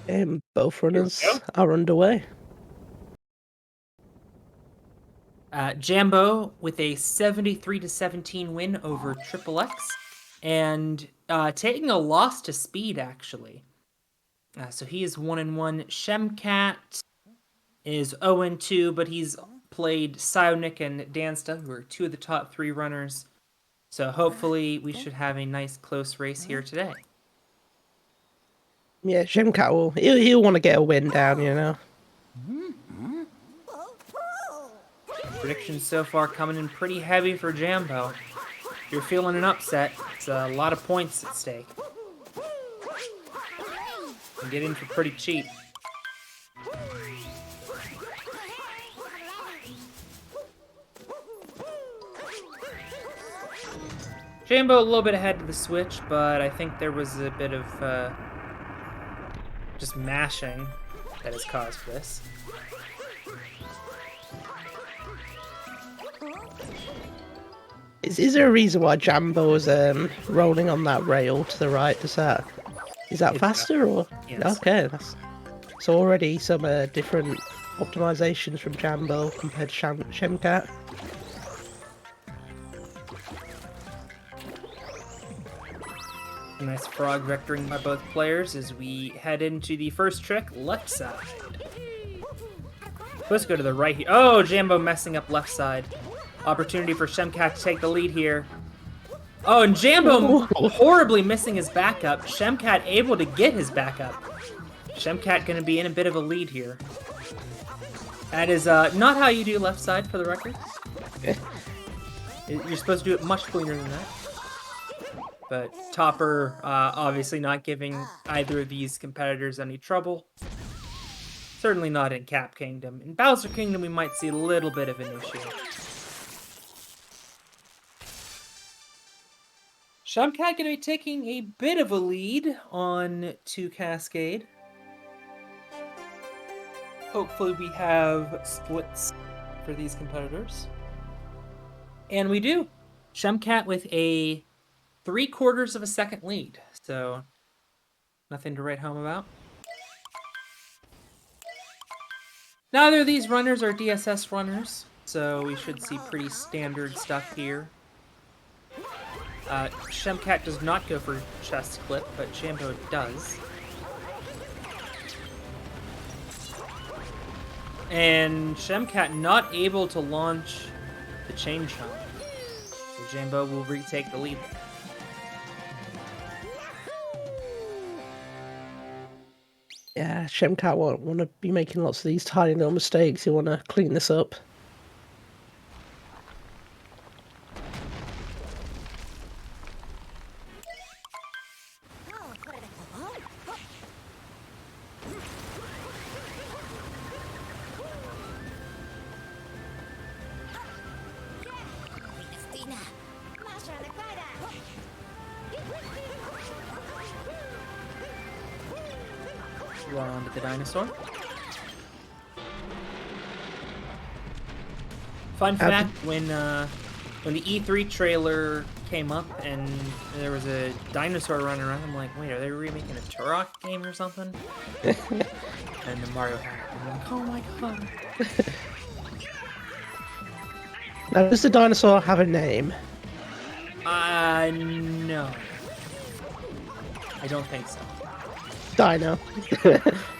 And both Here we runners go. are underway. Jambo with a 73-17 win over Triple X, and taking a loss to Speed actually. So he is 1-1. Shemcat is 0-2, but he's played Psionic and Dansta, who are two of the top 3 runners. So hopefully we should have a nice close race here today. Yeah, Shemcat he'll want to get a win down, you know. Predictions so far coming in pretty heavy for Jambo. If you're feeling an upset, it's a lot of points at stake. And get in for pretty cheap. Jambo a little bit ahead of the switch, but I think there was a bit of just mashing that has caused this. Is there a reason why Jambo is rolling on that rail to the right? Is that It's faster or? yes. Okay, that's so already some different optimizations from Jambo compared to Shemcat. A nice frog vectoring by both players as we head into the first trick, left side. Supposed to go to the right here. Oh, Jambo messing up left side. Opportunity for Shemcat to take the lead here. Oh, and Jambo horribly missing his backup. Shemcat able to get his backup. Shemcat going to be in a bit of a lead here. That is not how you do left side, for the record. You're supposed to do it much cleaner than that. But Topper obviously not giving either of these competitors any trouble. Certainly not in Cap Kingdom. In Bowser Kingdom, we might see a little bit of an issue. Shemcat going to be taking a bit of a lead on 2 Cascade. Hopefully we have splits for these competitors. And we do. Shemcat with a 3/4 of a second lead. So, nothing to write home about. Neither of these runners are DSS runners, so we should see pretty standard stuff here. Shemcat does not go for chest clip, but Jambo does. And Shemcat not able to launch the chain chomp. So Jambo will retake the lead. Yeah, Shemcat won't want to be making lots of these tiny little mistakes. He'll want to clean this up. Run onto the dinosaur. Fun fact, when the E3 trailer came up and there was a dinosaur running around, I'm like, wait, are they remaking a Turok game or something? And the Mario hat. I'm like, oh my god. Now, does the dinosaur have a name? No. I don't think so. Dino.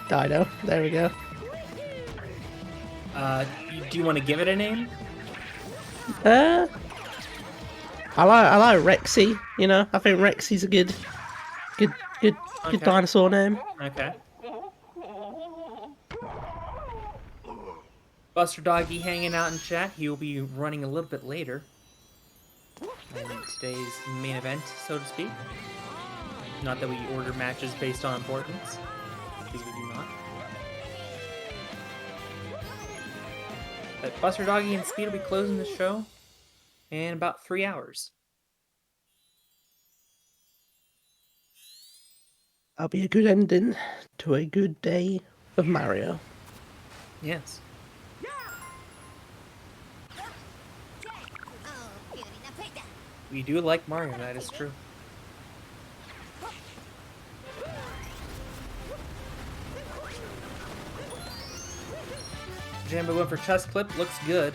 Dino. There we go. Do you want to give it a name? I like Rexy. You know, I think Rexy's a good dinosaur name. Okay. Buster Doggy hanging out in chat. He will be running a little bit later in today's main event, so to speak. Not that we order matches based on importance, because we do not. But Buster Doggy and Speed will be closing the show in about 3 hours. That'll be a good ending to a good day of Mario. Yes. We do like Mario, that is true. Jambo went for chest clip. Looks good.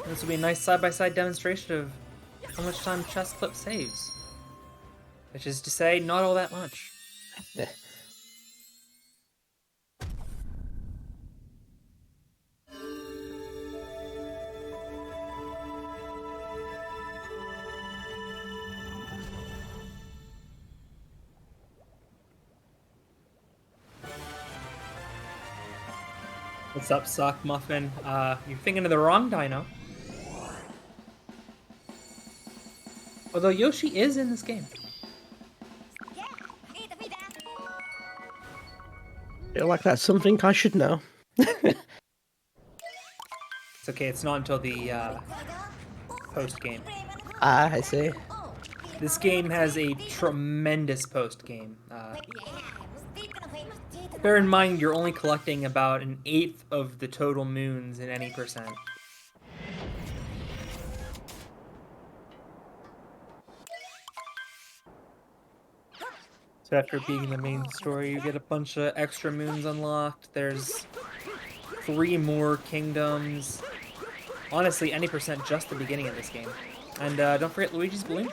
This will be a nice side-by-side demonstration of how much time chest clip saves. Which is to say, not all that much. What's up, Sock Muffin? You're thinking of the wrong dino. Although Yoshi is in this game. Feel like that's something I should know. It's okay, it's not until the post-game. Ah, I see. This game has a tremendous post-game. Bear in mind, you're only collecting about 1/8 of the total moons in any percent. So after beating the main story, you get a bunch of extra moons unlocked. There's 3 more kingdoms. Honestly, any percent just the beginning of this game. And don't forget Luigi's Balloon.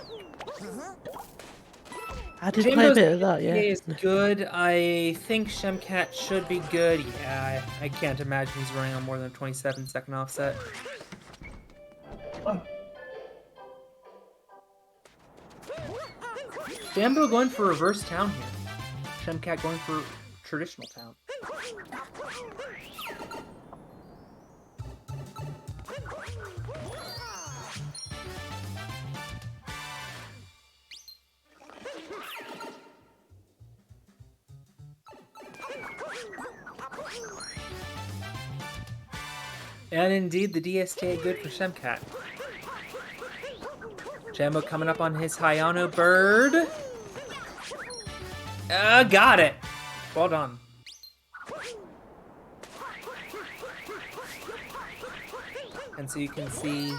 I did play a bit of that, yeah. Is good. I think Shemcat should be good. Yeah, I can't imagine he's running on more than a 27-second offset. Jambo going for reverse town here. Shemcat going for traditional town. And indeed, the DSK good for Shemcat. Jambo coming up on his Hayano bird. Got it. Well done. And so you can see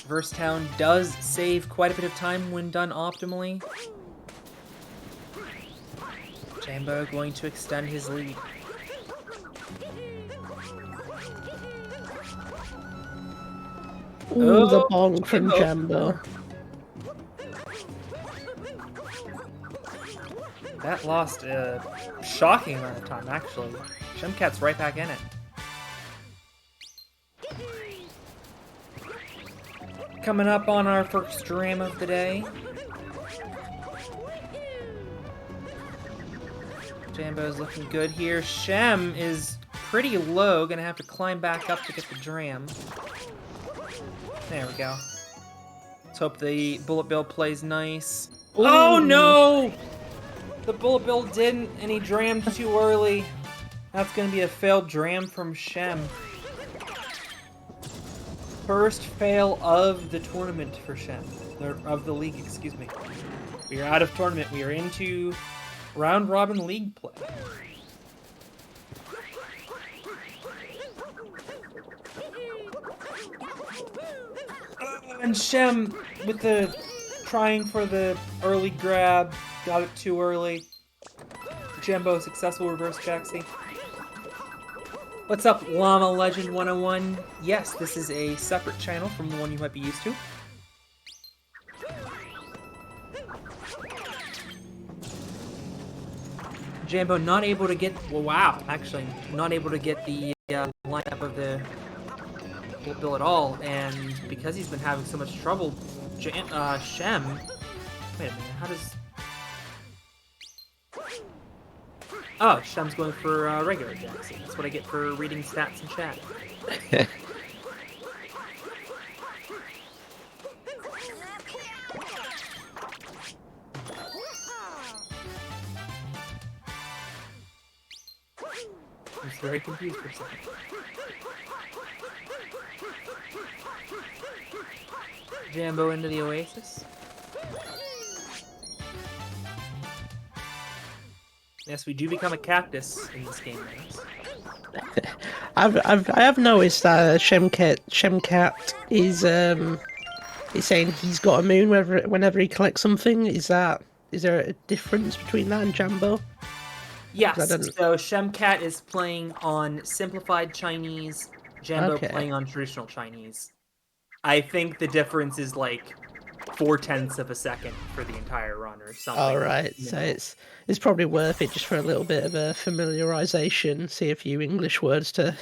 Verse Town does save quite a bit of time when done optimally. Jambo going to extend his lead. Ooh, the bong from Jambo. That lost a shocking amount of time, actually. Shemcat's right back in it. Coming up on our first dream of the day. Jambo's looking good here. Shem is pretty low, gonna have to climb back up to get the dram. There we go. Let's hope the bullet bill plays nice. Ooh. Oh no! The bullet bill didn't, and he drammed too early. That's gonna be a failed dram from Shem. First fail of the tournament for Shem. Or of the league, excuse me. We are out of tournament. We are into round robin league play. And Shem, with the trying for the early grab, got it too early. Jambo, successful reverse jacksie. What's up, Llama Legend 101? Yes, this is a separate channel from the one you might be used to. Jambo not able to get, well, wow, actually, not able to get the lineup of the bullet bill at all, and because he's been having so much trouble, Shem, wait a minute, how does, oh, Shem's going for regular Jackson. That's what I get for reading stats in chat. I was very confused for a second. Jambo into the Oasis. Yes, we do become a cactus in this game. I have noticed that Shemcat is saying he's got a moon whenever he collects something. Is there a difference between that and Jambo? 'Cause I Yes, didn't. so Shemcat is playing on simplified Chinese, Jambo Okay. playing on traditional Chinese. I think the difference is like 0.4 of a second for the entire run or All something. right. So it's probably worth it just for a little bit of a familiarization. See a few English words to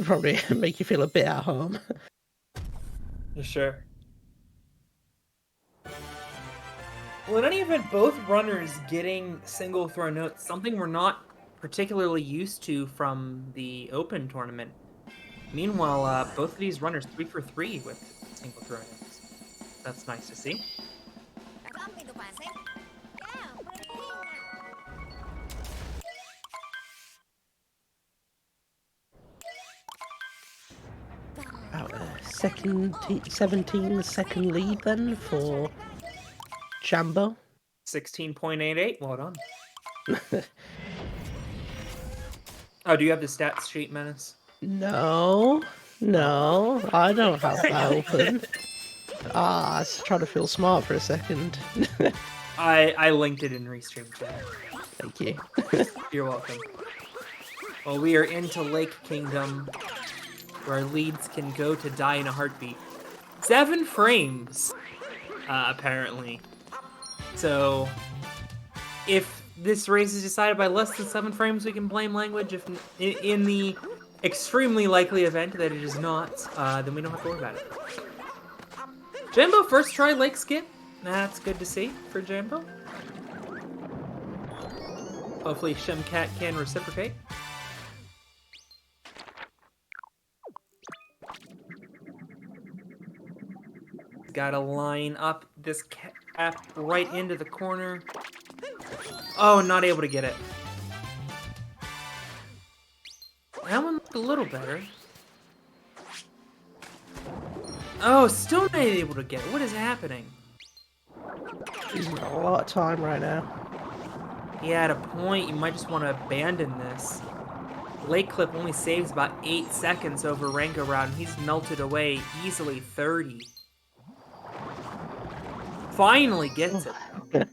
probably make you feel a bit at home. Sure. Well, in any event, both runners getting single throw notes, something we're not particularly used to from the Open tournament. Meanwhile, both of these runners 3 for 3 with single throw notes. That's nice to see. About 17 second lead then for Jambo. 16.88. Well done. Oh, do you have the stats sheet, Menace? No, no, I don't have that open. I was trying to feel smart for a second. I linked it in Restream chat. Thank you. You're welcome. Well, we are into Lake Kingdom, where leads can go to die in a heartbeat. 7 frames, apparently. So, if this race is decided by less than 7 frames, we can blame language. If in the extremely likely event that it is not, then we don't have to worry about it. Jambo first try lake skip. That's good to see for Jambo. Hopefully Shemcat can reciprocate. Gotta line up this cap right into the corner. Oh, not able to get it. That one looked a little better. Oh, still not able to get it. What is happening? Losing a lot of time right now. Yeah, at a point, you might just want to abandon this. Lake Clip only saves about 8 seconds over Rango Round. He's melted away easily 30. Finally gets it.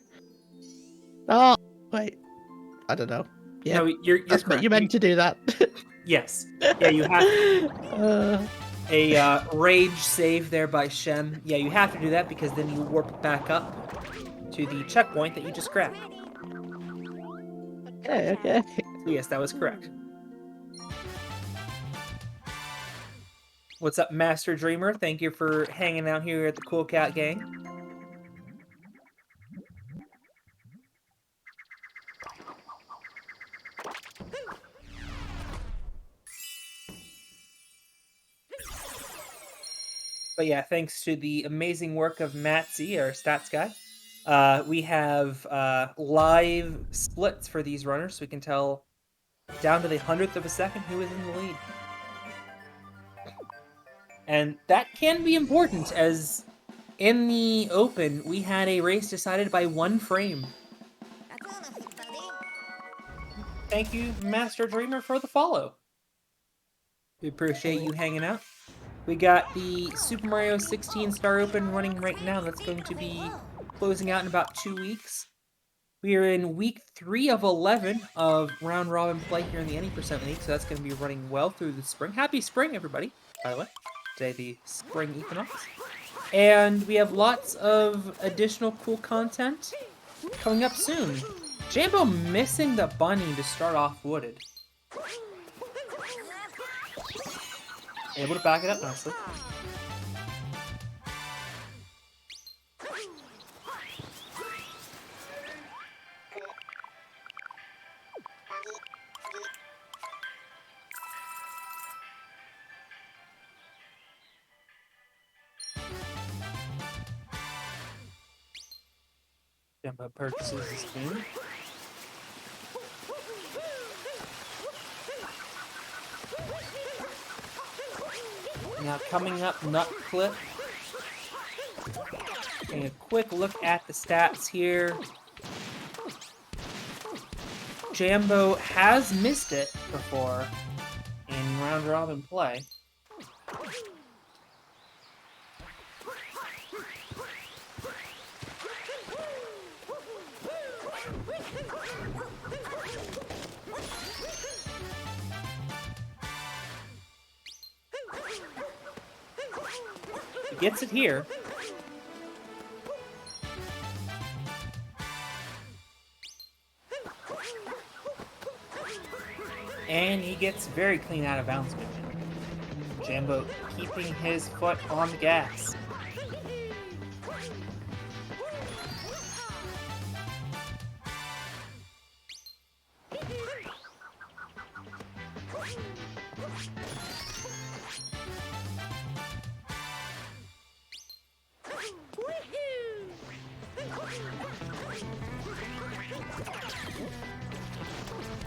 Oh, wait. I don't know. Yeah, No, you're correct. You meant to do that. Yes. Yeah, you have a rage save there by Shem. Yeah, you have to do that because then you warp back up to the checkpoint that you just grabbed. Okay. So yes, that was correct. What's up, Master Dreamer? Thank you for hanging out here at the Cool Cat Gang. But yeah, thanks to the amazing work of Matzy, our stats guy, we have live splits for these runners, so we can tell down to the 100th of a second who is in the lead. And that can be important, as in the Open, we had a race decided by 1 frame. Thank you, Master Dreamer, for the follow. We appreciate you hanging out. We got the Super Mario 16 Star Open running right now. That's going to be closing out in about 2 weeks. We are in week 3 of 11 of round robin play here in the Any % League, so that's going to be running well through the spring. Happy spring, everybody, by the way. Today, the spring equinox. And we have lots of additional cool content coming up soon. Jambo missing the bunny to start off wooded. Able to back it up nicely. Jambo purchases his spoon. Now coming up, Nut Clip. Taking a quick look at the stats here. Jambo has missed it before in round robin play. Gets it here. And he gets very clean out of bounds with it. Jambo keeping his foot on the gas.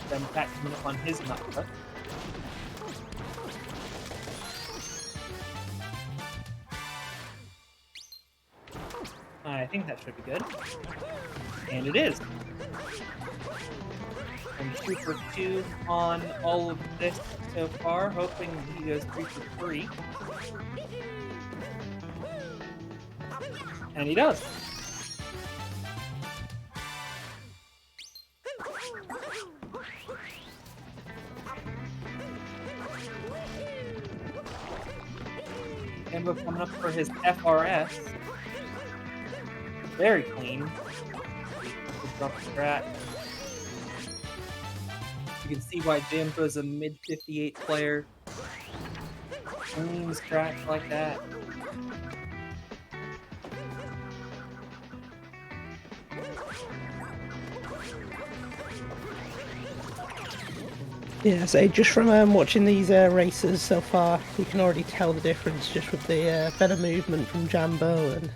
Shemcat coming up on his nut. I think that should be good. And it is. And 2 for 2 on all of this so far, hoping he goes 3 for 3. And he does. Jambo coming up for his FRS. Very clean. Drop strat. You can see why Jambo is a mid 58 player. Clean strat like that. Yeah, so just from watching these races so far, you can already tell the difference just with the better movement from Jambo and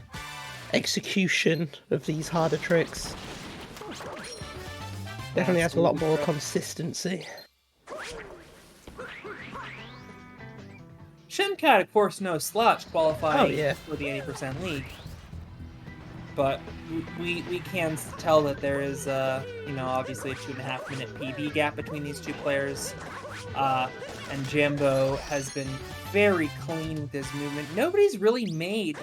execution of these harder tricks. Definitely has a lot more consistency. Shemcat, of course, knows slouch qualifying for the 80% league. But we can tell that there is, you know, obviously a 2.5 minute PB gap between these two players. And Jambo has been very clean with his movement. Nobody's really made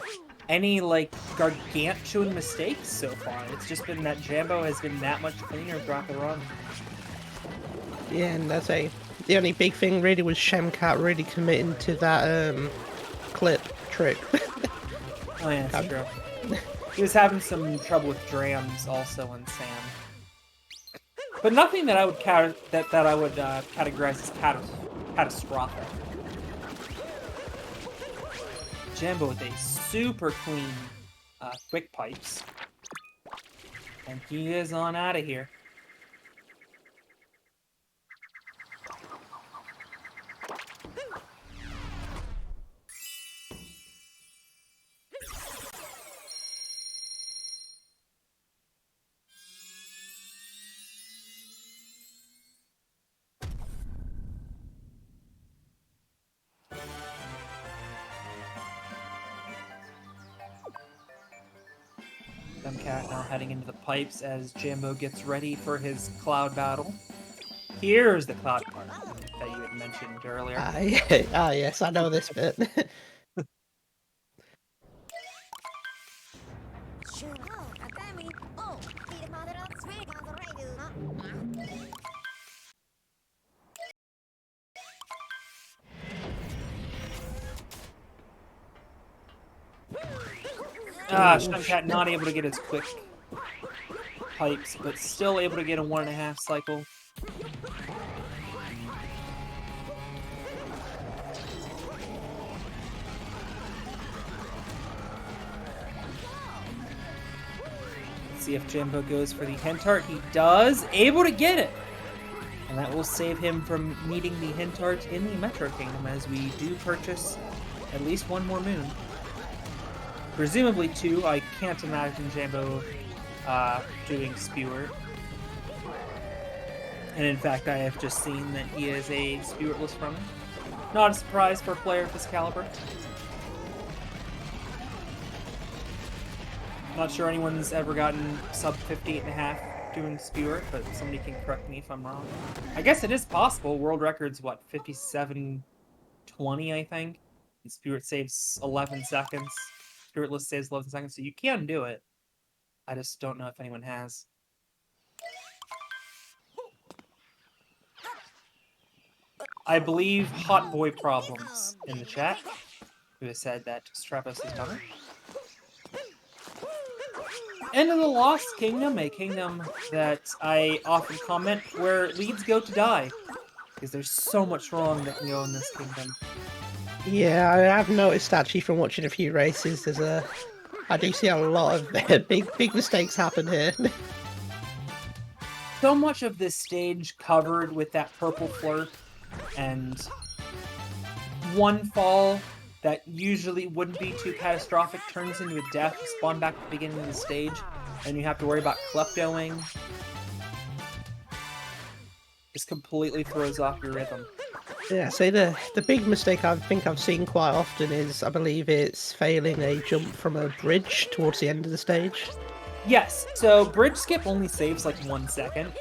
any, like, gargantuan mistakes so far. It's just been that Jambo has been that much cleaner throughout the run. Yeah, and that's the only big thing really was Shemcat really committing to that clip trick. Oh yeah, that's true. He was having some trouble with drams also in Sam, but nothing that I would categorize as catastrophic. Jambo with a super clean quick pipes, and he is on out of here. Shemcat now heading into the pipes as Jambo gets ready for his cloud battle. Here's the cloud part that you had mentioned earlier. Yes, I know this bit. Shemcat not able to get his quick pipes, but still able to get a 1.5 cycle. Let's see if Jambo goes for the hint art. He does, able to get it! And that will save him from needing the hint art in the Metro Kingdom, as we do purchase at least one more moon. Presumably 2. I can't imagine Jambo doing Spewer. And in fact, I have just seen that he is a Spewerless runner. Not a surprise for a player of this caliber. Not sure anyone's ever gotten sub 58.5 doing Spewer, but somebody can correct me if I'm wrong. I guess it is possible. World record's what, 57:20, I think. And Spewer saves 11 seconds. Spiritless saves 11 seconds, so you can do it. I just don't know if anyone has. I believe Hot Boy Problems in the chat. who has said that Stratos is done. End of the Lost Kingdom, a kingdom that I often comment where leads go to die. Because there's so much wrong that can go in this kingdom. Yeah, I have noticed actually from watching a few races, I do see a lot of big mistakes happen here. So much of this stage covered with that purple flurp, and one fall that usually wouldn't be too catastrophic turns into a death, spawn back at the beginning of the stage, and you have to worry about kleptoing. Just completely throws off your rhythm. Yeah, so the big mistake I think I've seen quite often is, I believe it's failing a jump from a bridge towards the end of the stage. Yes, so bridge skip only saves like 1 second.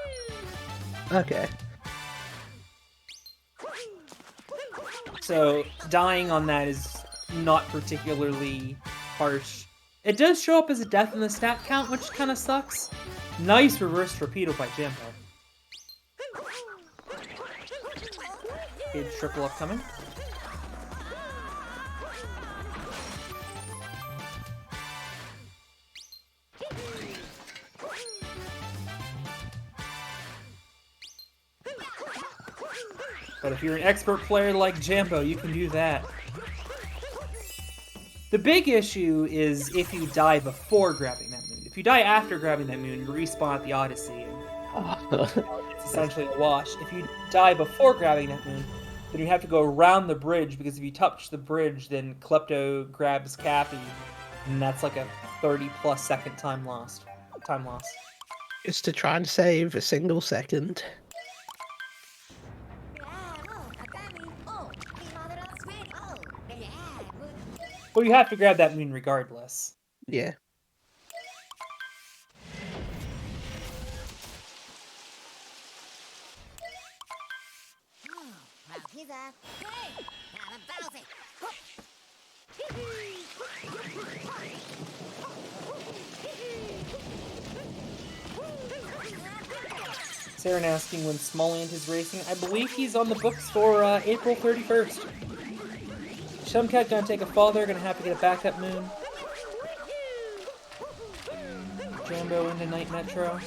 Okay. So dying on that is not particularly harsh. It does show up as a death in the stat count, which kind of sucks. Nice reverse torpedo by Jambo. Huge triple upcoming. But if you're an expert player like Jambo, you can do that. The big issue is if you die before grabbing that moon. If you die after grabbing that moon, you respawn at the Odyssey, and it's essentially a wash. If you die before grabbing that moon, then you have to go around the bridge, because if you touch the bridge, then Klepto grabs Cappy, and that's like a 30-plus second time loss. Just to try and save a single second. Well, you have to grab that moon regardless. Yeah. Saren asking when Smallland is racing. I believe he's on the books for April 31st. Shemcat gonna take a fall there, gonna have to get a backup moon. Jambo into Night Metro.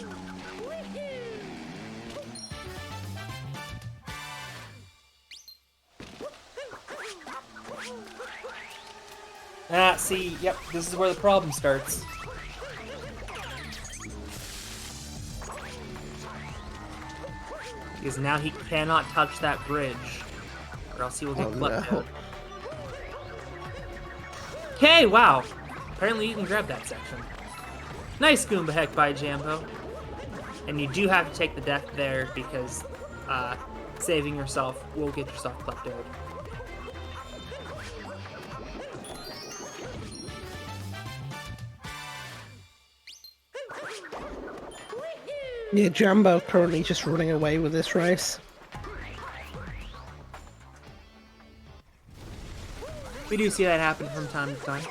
Ah, see, yep, this is where the problem starts. Because now he cannot touch that bridge, or else he will get klepto. No. Okay, wow. Apparently you can grab that section. Nice Goomba Heck by Jambo. And you do have to take the death there, because saving yourself will get yourself kleptoed. Yeah, Jambo currently just running away with this race. We do see that happen from time to time.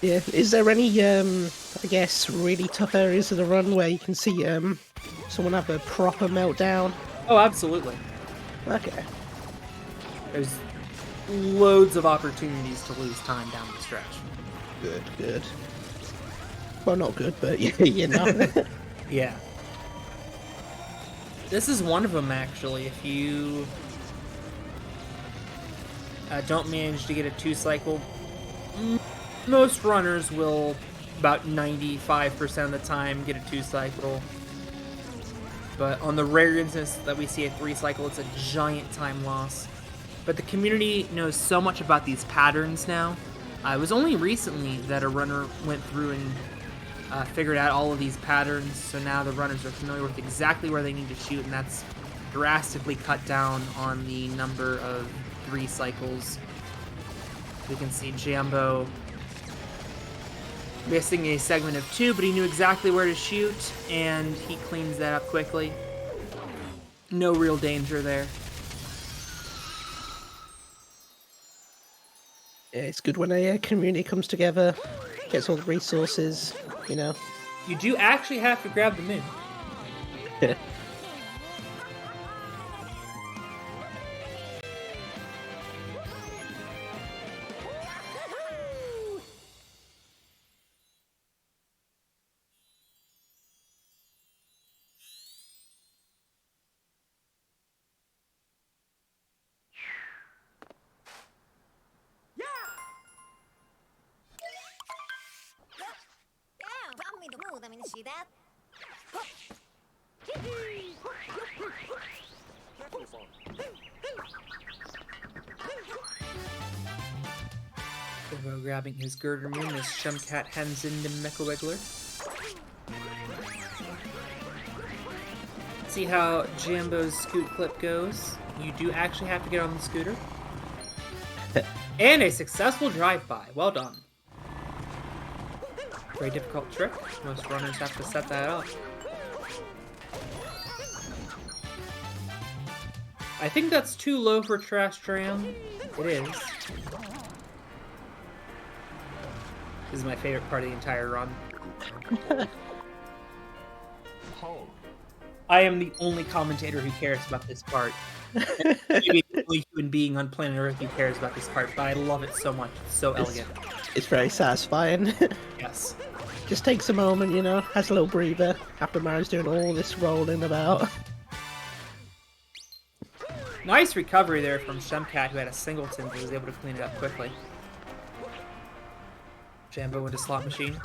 Yeah, is there any, I guess, really tough areas of the run where you can see someone have a proper meltdown? Oh, absolutely. Okay. There's loads of opportunities to lose time down the stretch. Good, good. Well, not good, but you know. Yeah. This is one of them, actually. If you don't manage to get a 2-cycle, most runners will, about 95% of the time, get a 2-cycle. But on the rare instance that we see a 3-cycle, it's a giant time loss. But the community knows so much about these patterns now. It was only recently that a runner went through and figured out all of these patterns, so now the runners are familiar with exactly where they need to shoot, and that's drastically cut down on the number of 3 cycles. We can see Jambo missing a segment of 2, but he knew exactly where to shoot, and he cleans that up quickly. No real danger there. Yeah, it's good when a community comes together, gets all the resources, you know. You do actually have to grab the moon. Yeah. See that? Jambo grabbing his girder moon as Shemcat hands in the Mecha Wiggler. See how Jambo's scoot clip goes? You do actually have to get on the scooter. And a successful drive-by. Well done. Very difficult trick. Most runners have to set that up. I think that's too low for Trash Tram. It is. This is my favorite part of the entire run. I am the only commentator who cares about this part. Maybe the only human being on planet Earth who cares about this part, but I love it so much. It's so elegant. It's very satisfying. Yes. Just takes a moment, you know, has a little breather after Mario's doing all this rolling about. Nice recovery there from Shemcat, who had a singleton, but was able to clean it up quickly. Jambo into slot machine.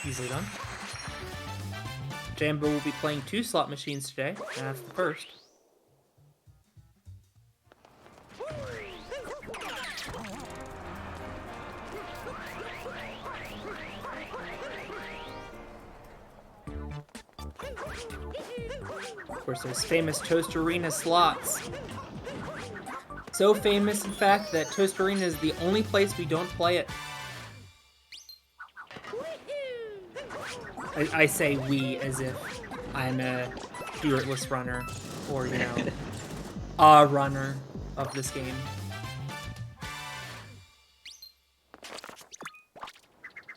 Easily done. Jambo will be playing 2 slot machines today, and that's the first. Of course, those famous Toast Arena slots. So famous, in fact, that Toast Arena is the only place we don't play it. I say we as if I'm a fearless runner, or, you know, a runner of this game.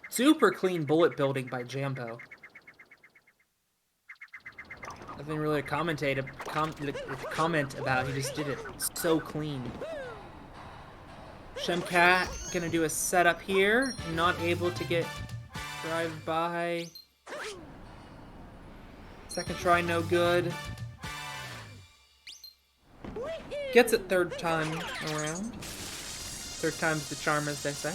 Super clean bullet building by Jambo. Nothing really to comment about. He just did it so clean. Shemcat gonna do a setup here. Not able to get drive by. Second try, no good. Gets it third time around. Third time's the charm, as they say.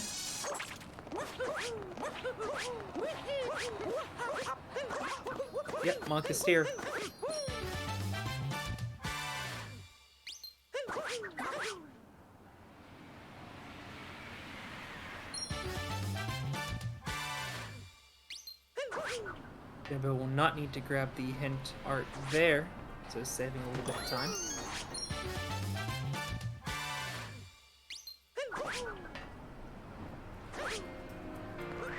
Yep, Monk is steer. Jambo will not need to grab the hint art there, so saving a little bit of time.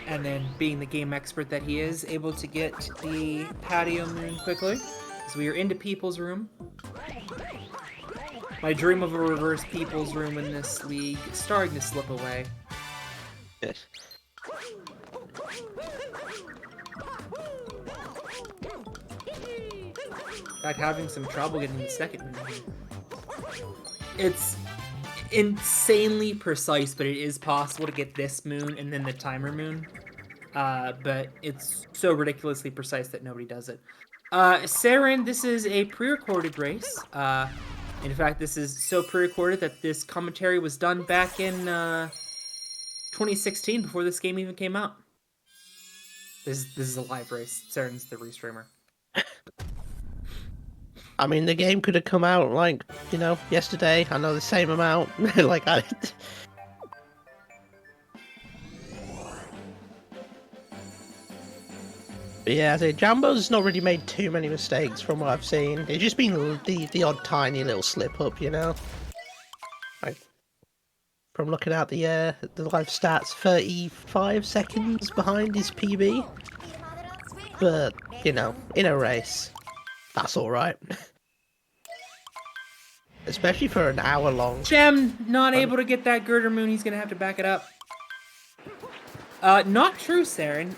And then, being the game expert that he is, able to get the patio moon quickly. So we are into People's Room. My dream of a reverse People's Room in this league is starting to slip away. Yes. In fact, having some trouble getting the second moon here. It's insanely precise, but it is possible to get this moon and then the timer moon. But it's so ridiculously precise that nobody does it. Saren, this is a pre-recorded race. In fact, this is so pre-recorded that this commentary was done back in 2016, before this game even came out. This is a live race. Saren's the restreamer. I mean, the game could have come out, like, you know, yesterday. I know the same amount. Like, I... But yeah, so Jambo's not really made too many mistakes from what I've seen. It's just been the odd tiny little slip up, you know? Like, from looking at the live stats, 35 seconds behind his PB. But, you know, in a race, that's alright. Especially for an hour long. Gem not able to get that girder moon. He's gonna have to back it up. Not true, Saren.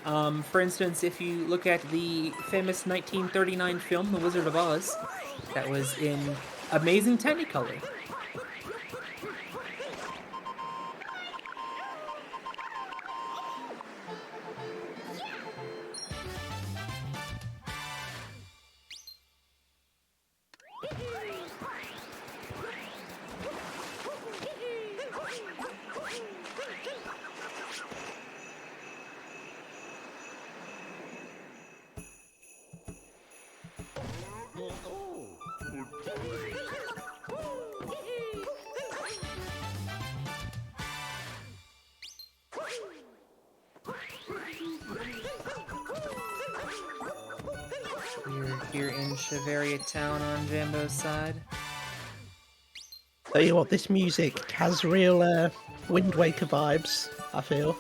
For instance, if you look at the famous 1939 film, The Wizard of Oz, that was in amazing Technicolor. We're here in Shiveria Town on Jambo's side. Tell you what, this music has real Wind Waker vibes, I feel.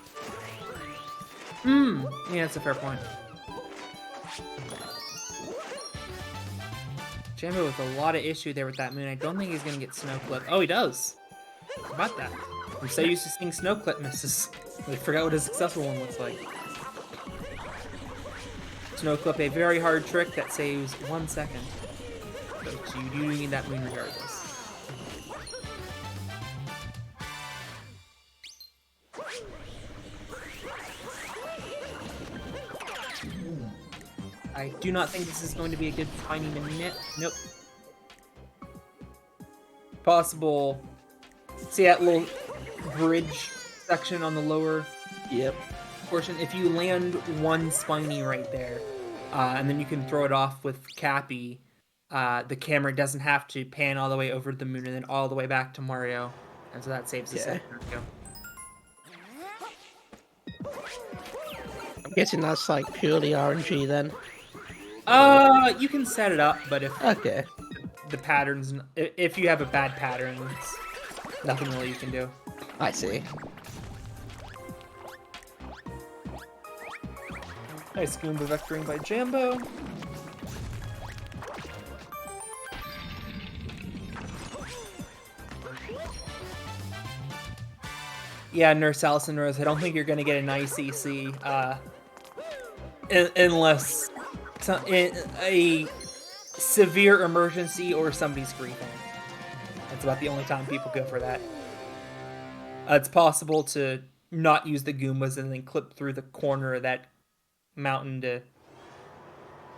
Yeah, that's a fair point. Jambo with a lot of issue there with that moon. I don't think he's gonna get snow clip. Oh, he does. How about that? I'm so used to seeing snow clip misses. I forgot what a successful one looks like. Snow clip, a very hard trick that saves 1 second. But you do need that moon regardless. I do not think this is going to be a good tiny minute. Nope. Possible. See that little bridge section on the lower portion? If you land one spiny right there, and then you can throw it off with Cappy, the camera doesn't have to pan all the way over to the moon and then all the way back to Mario. And so that saves a second or two. I'm guessing that's like purely RNG then. You can set it up, but if Okay. the patterns, if you have a bad pattern, it's nothing really you can do. I see. Nice Goomba vectoring by Jambo. Yeah, Nurse Allison Rose, I don't think you're going to get an ICC unless a severe emergency or somebody's grieving. That's about the only time people go for that. It's possible to not use the Goombas and then clip through the corner of that mountain to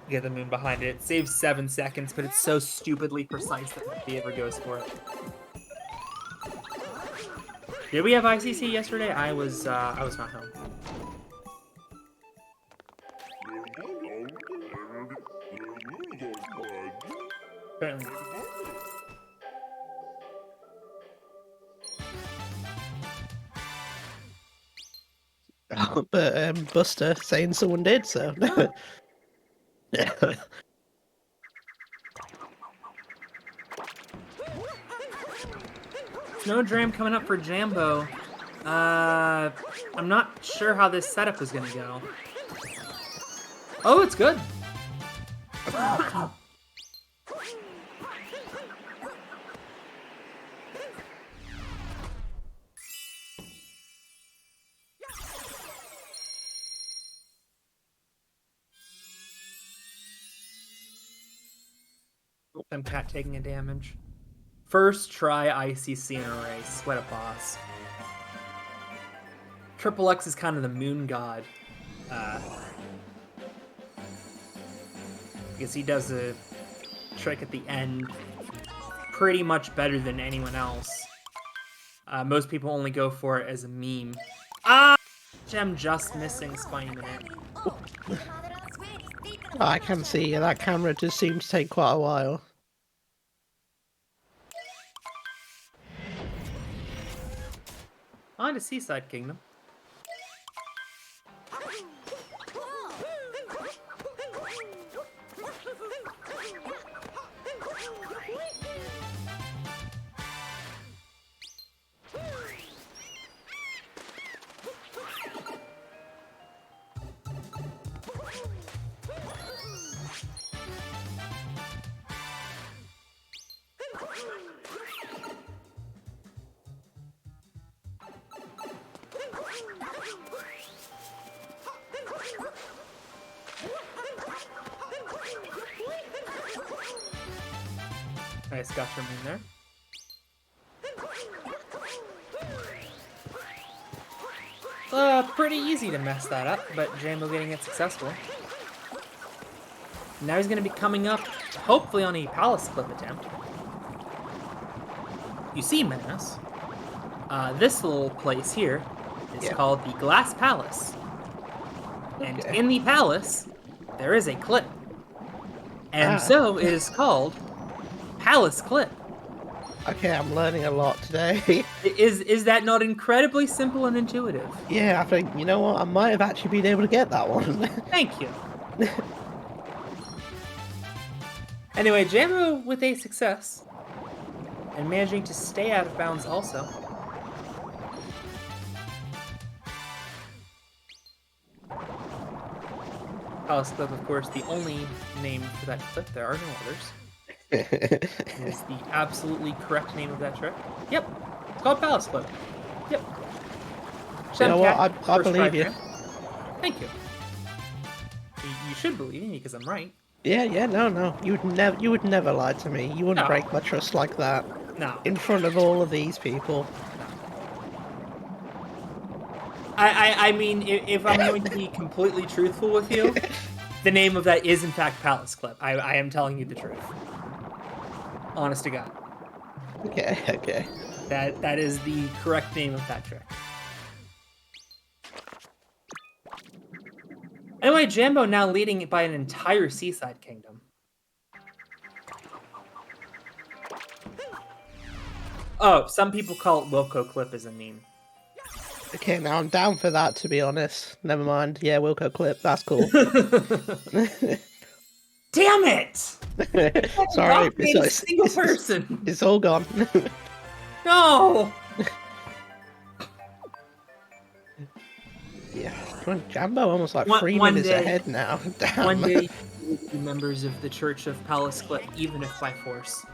get the moon behind it. It saves 7 seconds, but it's so stupidly precise that nobody ever goes for it. Did we have ICC yesterday? I was not home. Apparently. But Buster saying someone did, so. Snowdram coming up for Jambo. I'm not sure how this setup is gonna go. Oh, it's good. Shemcat taking a damage. First try ICC in a race. What a boss. Triple X is kind of the moon god. Because he does a trick at the end pretty much better than anyone else. Most people only go for it as a meme. Gem just missing Spiny Minute. I can see that camera just seems to take quite a while. On to Seaside Kingdom. Nice gotcha moon there. Pretty easy to mess that up, but Jambo getting it successful. Now he's going to be coming up, hopefully on a palace clip attempt. You see, Menace, this little place here is called the Glass Palace. And in the palace, there is a clip. And so it is called Palace Clip. Okay, I'm learning a lot today. Is that not incredibly simple and intuitive? Yeah, I think, you know what, I might have actually been able to get that one. Thank you. Anyway, Jambo with a success. And managing to stay out of bounds also. Palace Clip, of course, the only name for that clip. There are no others. It is the absolutely correct name of that trick. Yep, it's called Palace Clip. Yep. You know what, Shemcat, I first believe try you. trick. Thank you. You should believe me because I'm right. Yeah, no. You would never lie to me. You wouldn't No. break my trust like that. No. In front of all of these people. I mean, if I'm going to be completely truthful with you, the name of that is in fact Palace Clip. I am telling you the truth. Honest to God. Okay. That is the correct name of that trick. Anyway, Jambo now leading by an entire Seaside Kingdom. Oh, some people call it Wilco Clip as a meme. Okay, now I'm down for that, to be honest. Never mind. Yeah, Wilco Clip, that's cool. Damn it! Sorry, Not a single person. it's all gone. No! Yeah, Jambo almost like One- 3 one minutes day- ahead now. Damn. One day, you will be members of the Church of Palace Clip, even if by force.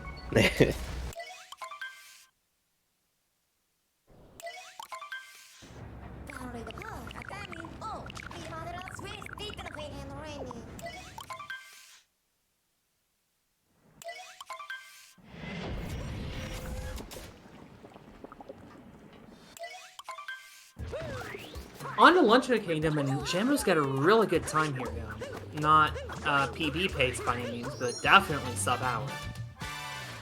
On to Lunch in the Kingdom, and Jambo's got a really good time here now. Not PB pace by any means, but definitely sub-hour.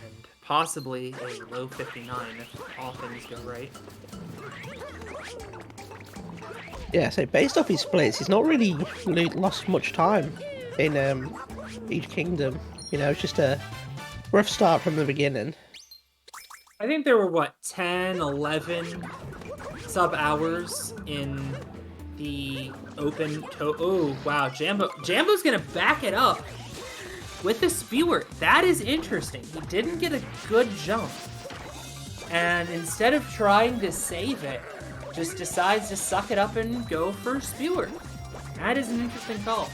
And possibly a low 59 if all things go right. Yeah, so based off his splits, he's not really lost much time in each kingdom. You know, it's just a rough start from the beginning. I think there were, what, 10, 11 sub-hours in the open oh, wow, Jambo's gonna back it up with the spewer. That is interesting. He didn't get a good jump. And instead of trying to save it, just decides to suck it up and go for spewer. That is an interesting call.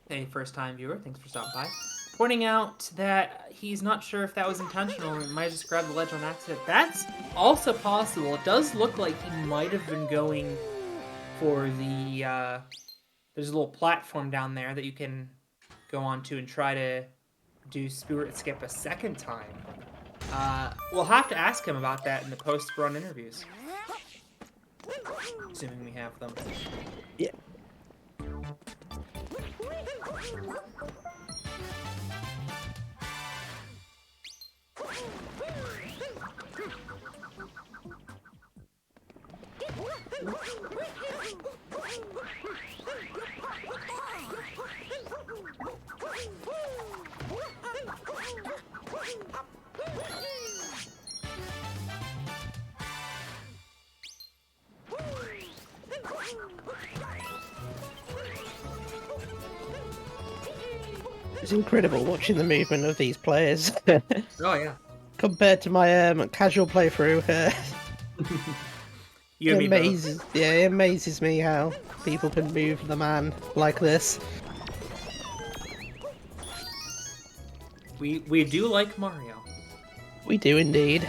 Hey, first-time viewer, thanks for stopping by. Pointing out that he's not sure if that was intentional or might have just grabbed the ledge on accident. That's also possible. It does look like he might have been going for the, there's a little platform down there that you can go onto and try to do Spirit Skip a second time. We'll have to ask him about that in the post-run interviews. Assuming we have them. Yeah. It's incredible watching the movement of these players. Oh, yeah. Compared to my casual playthrough, You and me both. it amazes me how people can move the man like this. We do like Mario. We do indeed.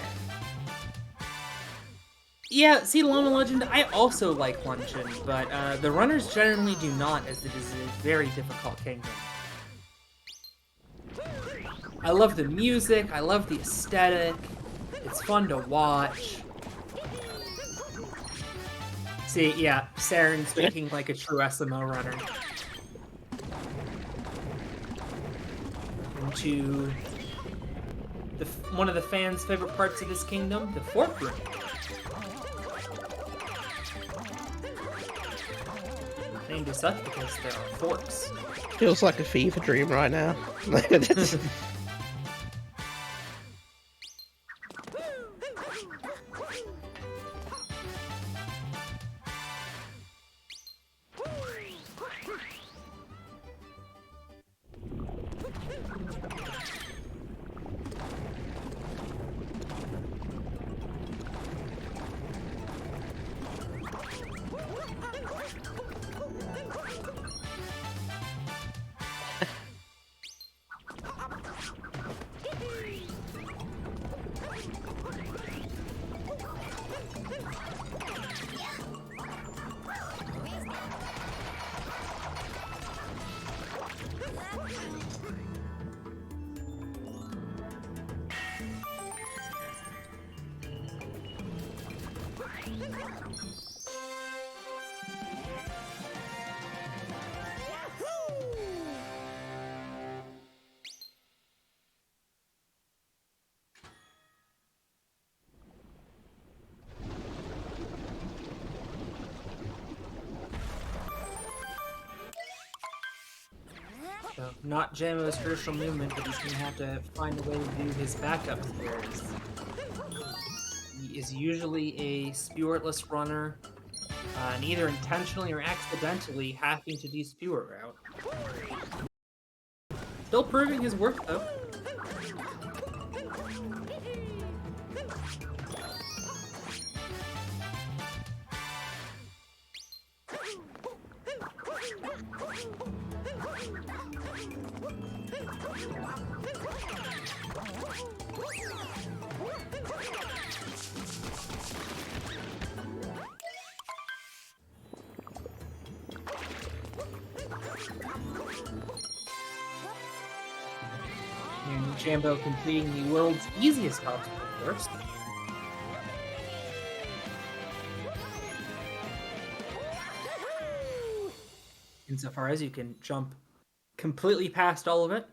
Yeah, see, Lona Legend, I also like Luncheon, but the runners generally do not, as it is a very difficult kingdom. I love the music, I love the aesthetic, it's fun to watch. See, yeah, Saren speaking like a true SMO runner. Into one of the fans' favorite parts of this kingdom, the fork room. game to suck because there are forks. Feels like a fever dream right now. So, not Jambo's traditional movement, but he's going to have to find a way to do his backup skills. He is usually a spiritless runner, and either intentionally or accidentally having to do spirit route. Still proving his worth, though. And Jambo completing the world's easiest obstacle course. Insofar as you can jump completely past all of it.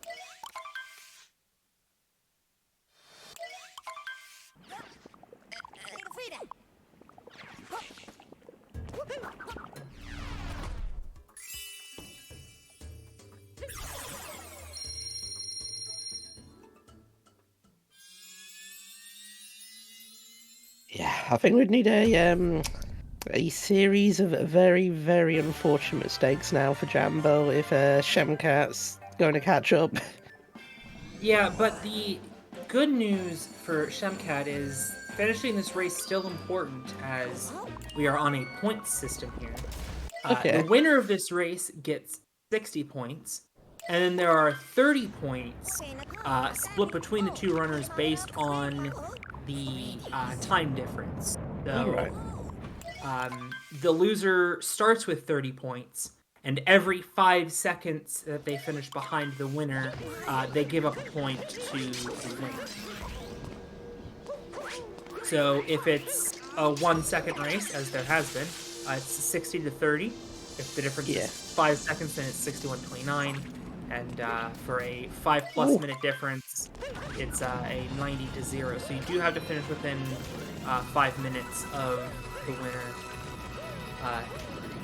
Yeah, I think we'd need a series of very, very unfortunate mistakes now for Jambo if Shemcat's going to catch up. Yeah, but the good news for Shemcat is finishing this race still important as we are on a point system here. Okay. The winner of this race gets 60 points, and then there are 30 points split between the two runners based on the time difference. So, the loser starts with 30 points, and every 5 seconds that they finish behind the winner, they give up a point to the winner. So if it's a 1 second race, as there has been, it's 60 to 30. If the difference is 5 seconds, then it's 61-29. And for a 5+ minute difference, it's a 90 to 0. So you do have to finish within 5 minutes of the winner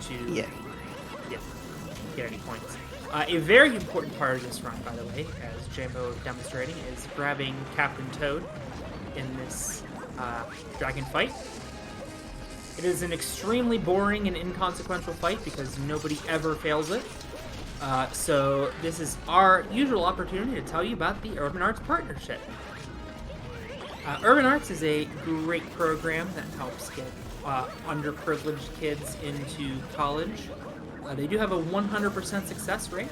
to get any points. A very important part of this run, by the way, as Jambo is demonstrating, is grabbing Captain Toad in this dragon fight. It is an extremely boring and inconsequential fight because nobody ever fails it. So this is our usual opportunity to tell you about the Urban Arts Partnership. Urban Arts is a great program that helps get underprivileged kids into college. They do have a 100% success rate.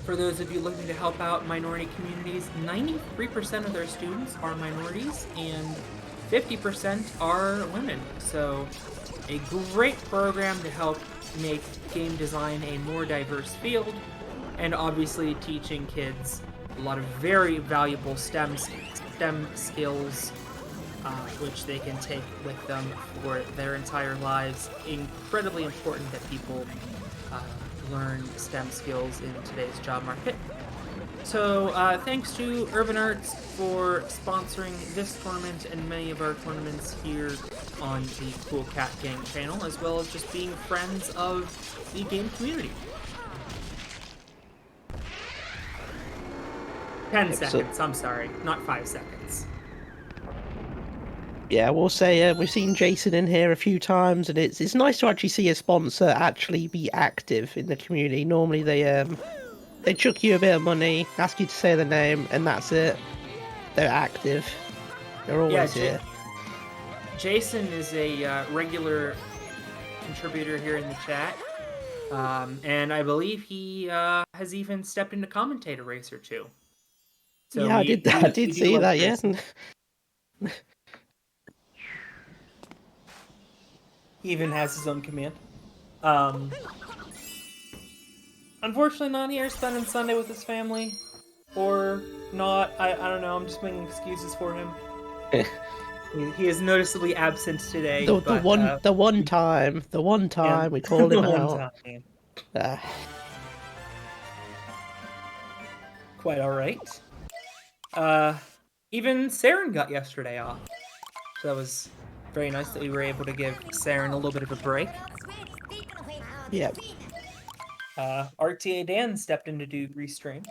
For those of you looking to help out minority communities, 93% of their students are minorities and 50% are women. So a great program to help make game design a more diverse field, and obviously teaching kids a lot of very valuable STEM skills, which they can take with them for their entire lives. Incredibly important that people learn STEM skills in today's job market. So thanks to Urban Arts for sponsoring this tournament and many of our tournaments here on the Cool Cat Gang channel, as well as just being friends of the game community. 10 seconds, I'm sorry, not 5 seconds. Yeah, we'll say we've seen Jason in here a few times, and it's nice to actually see a sponsor actually be active in the community. Normally they chuck you a bit of money, ask you to say the name, and that's it. They're active. They're always here. Jason is a regular contributor here in the chat, and I believe he has even stepped into commentator race or two. So yeah, I did see that. Jason. Yeah. He even has his own command. Unfortunately, not here spending Sunday with his family, or not. I don't know. I'm just making excuses for him. He is noticeably absent today. The one time we called him out. Quite all right. Even Saren got yesterday off, so that was very nice that we were able to give Saren a little bit of a break. Yep. RTA Dan stepped in to do restream.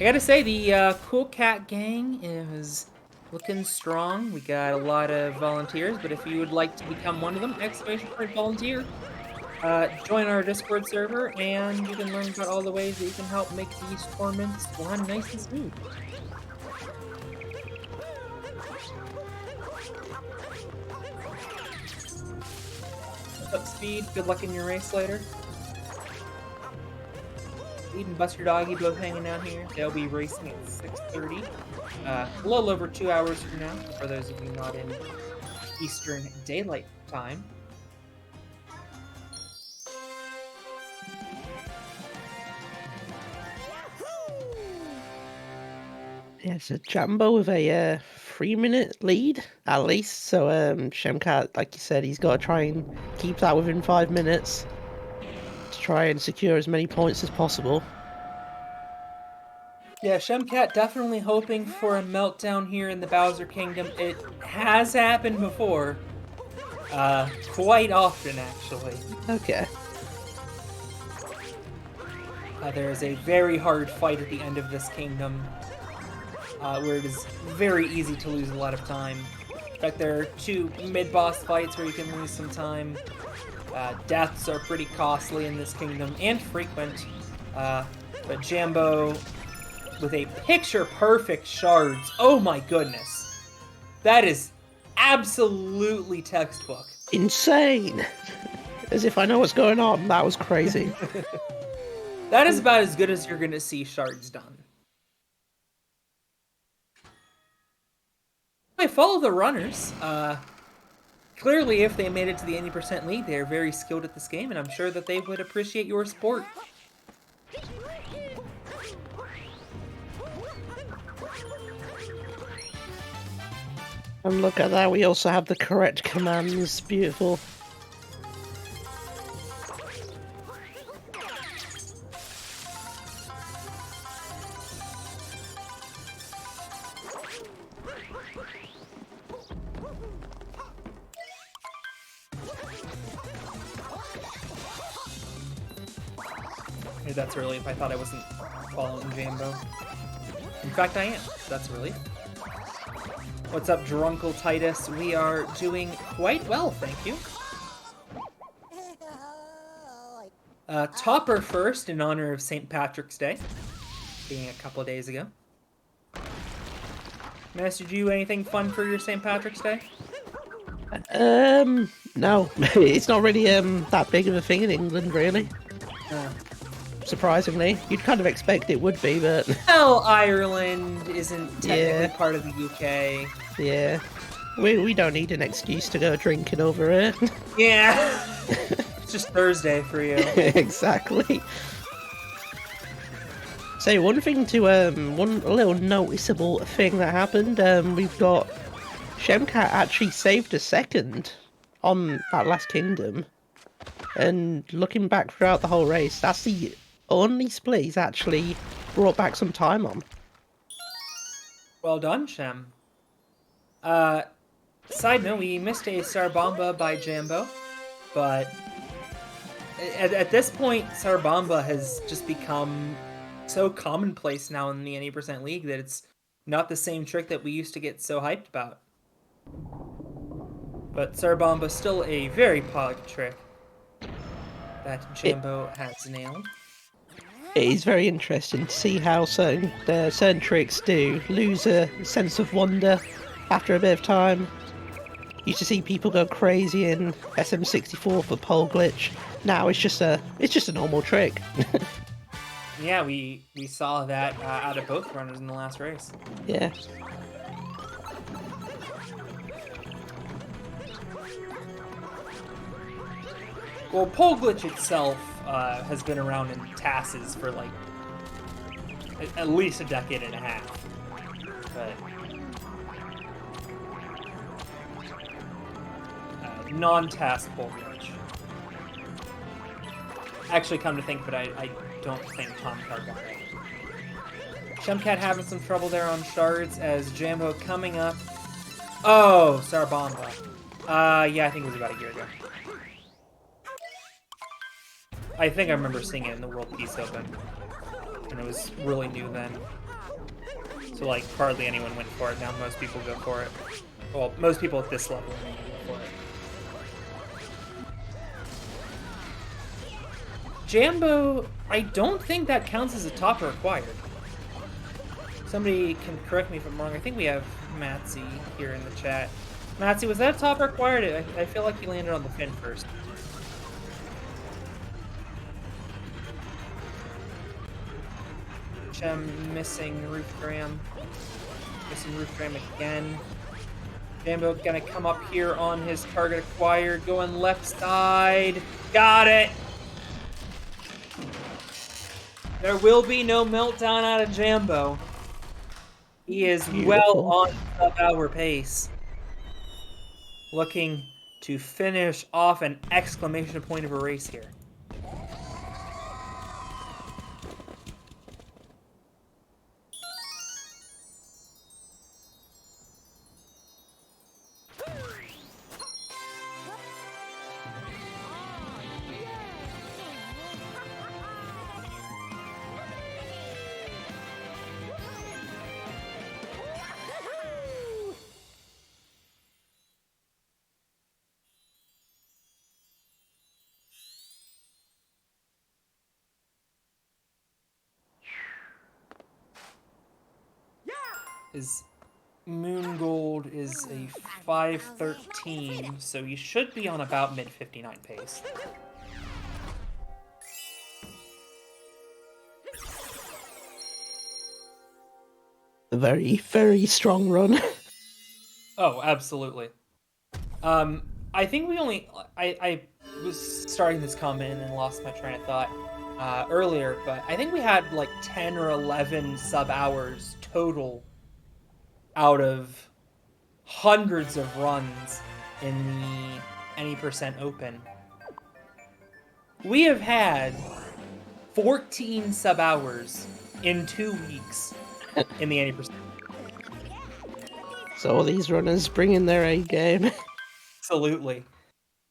I gotta say, the Cool Cat Gang is looking strong. We got a lot of volunteers, but if you would like to become one of them, !volunteer. Join our Discord server, and you can learn about all the ways that you can help make these tournaments run nice and smooth. What's up, Speed? Good luck in your race later. Speed and Buster Doggy both hanging out here. They'll be racing at 6:30. A little over 2 hours from now, for those of you not in Eastern Daylight Time. Yeah, it's a Jambo with a 3-minute lead, at least. So, Shemcat, like you said, he's got to try and keep that within 5 minutes to try and secure as many points as possible. Yeah, Shemcat definitely hoping for a meltdown here in the Bowser Kingdom. It has happened before. Quite often, actually. Okay. There is a very hard fight at the end of this kingdom, where it is very easy to lose a lot of time. In fact, there are 2 mid-boss fights where you can lose some time. Deaths are pretty costly in this kingdom, and frequent. But Jambo, with a picture-perfect shards, oh my goodness. That is absolutely textbook. Insane! As if I know what's going on, that was crazy. That is about as good as you're gonna see shards done. I follow the runners. Clearly, if they made it to the 80% lead, they are very skilled at this game, and I'm sure that they would appreciate your support. And look at that, we also have the correct commands. Beautiful. Hey, that's a relief. I thought I wasn't following Jambo. In fact, I am. That's a relief. What's up, Drunkle Titus? We are doing quite well, thank you. Topper first in honor of St. Patrick's Day, being a couple of days ago. Master, did you do anything fun for your St. Patrick's Day? No. It's not really that big of a thing in England, really. Surprisingly. You'd kind of expect it would be, but... Well, Ireland isn't technically part of the UK. Yeah. We don't need an excuse to go drinking over it. Yeah. It's just Thursday for you. Exactly. So one thing to one little noticeable thing that happened, we've got Shemcat actually saved a second on that last kingdom, and looking back throughout the whole race, that's the only split he's actually brought back some time on. Well done, Shem. Side note, we missed a Sarbamba by Jambo, but at this point, Sarbamba has just become so commonplace now in the Any Percent League that it's not the same trick that we used to get so hyped about. But Sarbamba's still a very pog trick that Jambo has nailed. It is very interesting to see how certain tricks do lose a sense of wonder after a bit of time. Used to see people go crazy in SM64 for pole glitch. Now it's just a normal trick. Yeah, we saw that out of both runners in the last race. Yeah. Well, pole glitch itself has been around in TASes for like at least a decade and a half. But non-TAS pole glitch. Actually, come to think of it, I don't think Tom Card got it. Shemcat having some trouble there on shards as Jambo coming up. Oh, Sarbamba. Yeah, I think it was about a year ago. I think I remember seeing it in the World Peace Open. And it was really new then. So, like, hardly anyone went for it. Now most people go for it. Well, most people at this level go for it. Jambo, I don't think that counts as a top required. Somebody can correct me if I'm wrong. I think we have Matsy here in the chat. Matsy, was that a top required? I feel like you landed on the fin first. Shem missing Roofgram. Missing Roofgram again. Jambo gonna come up here on his target acquired. Going left side. Got it! There will be no meltdown out of Jambo. He is Beautiful. well on sub-hour pace. Looking to finish off an exclamation point of a race here. His Moon Gold is a 513, so you should be on about mid-59 pace. A very, very strong run. Oh, absolutely. I think we only... I was starting this comment and lost my train of thought earlier, but I think we had like 10 or 11 sub-hours total out of hundreds of runs in the Any Percent Open. We have had 14 sub-hours in 2 weeks in the Any Percent. So all these runners bringing their A game. Absolutely.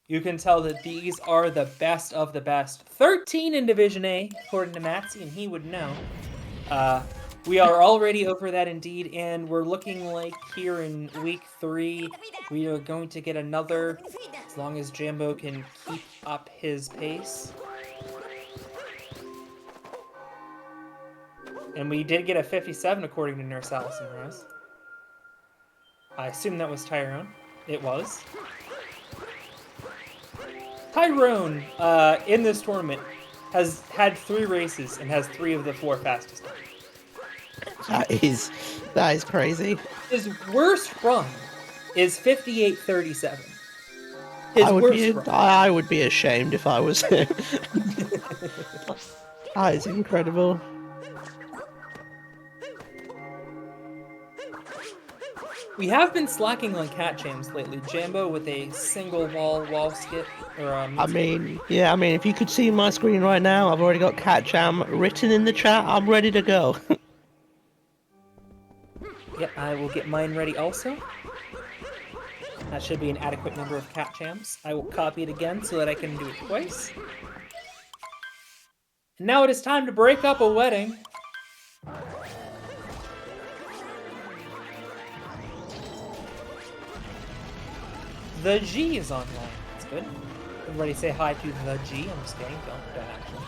You can tell that these are the best of the best. 13 in Division A, according to Matsy, and he would know. We are already over that indeed, and we're looking like here in week 3, we are going to get another, as long as Jambo can keep up his pace. And we did get a 57 according to Nurse Allison Rose. I assume that was Tyrone. It was. Tyrone, in this tournament, has had 3 races and has 3 of the 4 fastest times. That is crazy. His worst run is 58:37. I would be ashamed if I was him. That is incredible. We have been slacking on cat jams lately. Jambo with a single wall skip. Or, I mean, if you could see my screen right now, I've already got Cat Jam written in the chat. I'm ready to go. Yep, I will get mine ready also. That should be an adequate number of cat champs. I will copy it again so that I can do it twice. And now it is time to break up a wedding. The G is online. That's good. Everybody say hi to the G. I'm just kidding. Don't actually.